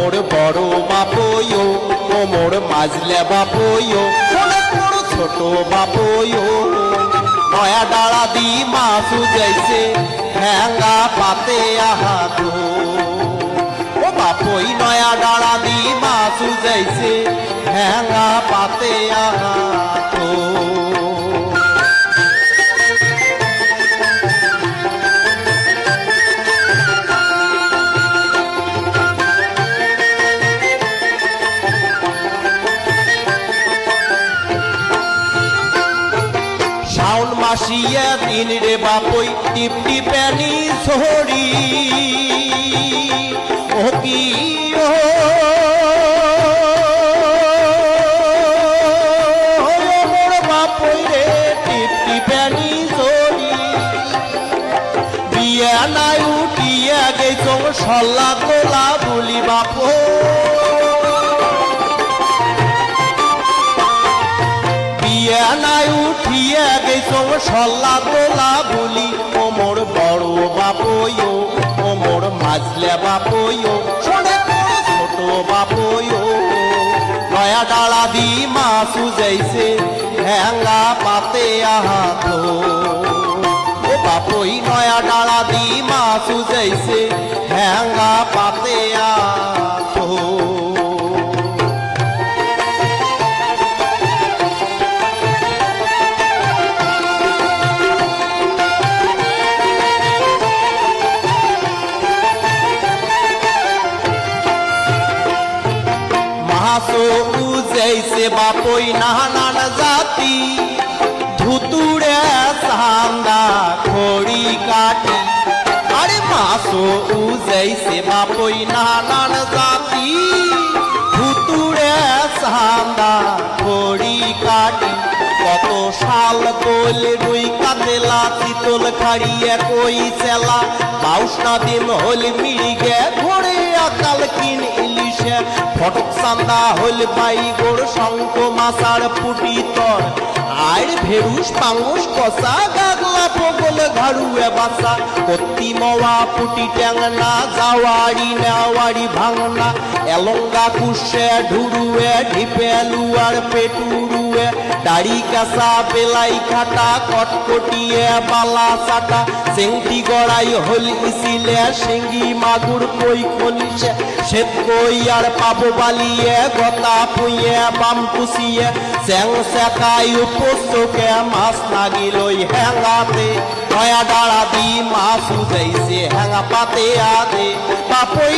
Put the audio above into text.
মোর বড় বাপয়ো ও মোর মাজলে বাপয়ো মোর ছোট বাপয়ো নয়া ডালা দি মাসু যাইছে হ্যাঙ্গা পাতে আহা গো ও বাপই নয়া ডালা দি মাসু যাইছে হ্যাঙ্গা পাতে আহা গো শাওন মাসিয়া দিন রে বাপই টিপটি প্যানি ঝড়ি ও কি ও মোর বাপই রে টিপটি প্যানি ঝড়ি বিয়া নাই উঠিয়া গেছ সল্লা তোলা বলি বাপ বিয়া নাই উঠিয়া গেছ সল্লা তোলা বলি ও মোর বড় বাপয়ো ও মোর মাজলে বাপয়ো শোনে ছোট বাপয়ো নয়া ডালা দি মাসু যাইছে হ্যাঙ্গা পাতে আহা তো ও বাপই নয়া ডালা দি মাসু যাইছে হ্যাঙ্গা পাতে আহা তো মাসো উজাইছে বাপই নানান জাতি ধুতুরে সান্দা খড়ি কাটি আরে মাসো উজাইছে বাপই নানান জাতি ধুতুরে সান্দা খড়ি কাটি কত শাল কোল রুই কাতেলা চিতল খাড়িয়ে কই চেলা বাউসনা দিন হল মিড়িগে ঘোড়ে আকাল কিন ইলিশে ফটক চান্দা হল পাই গোড় শঙ্খ মাছার পুটি তর আর ভেরুস পাঙ্গুস কষা গাগলা পগল ঘাড়ুয়ে বাসা কত্তি মওয়া পুটি ট্যাংনা যাওয়ারি নেওয়ারি ভাঙনা এলঙ্গা কুশে ঢুরুয়ে ঢিপে লুয়ার পেটুরুয়ে দাড়ি কাঁচা বেলাই খাটা কটকটিয়ে বালা চাটা চেংটি গড়াই হল ইসিলে সিঙ্গি মাগুর কই খলিছে শ্বেত কই আর পাবো বালিয়ে গতা পুইয়ে বাম কুচিয়ে চেং চেকাই উপচকে মাছ লাগিলই হেঙাতে নয়া ডালা দি মাছ উজাইছে হেঙা পাতে আদে বাপই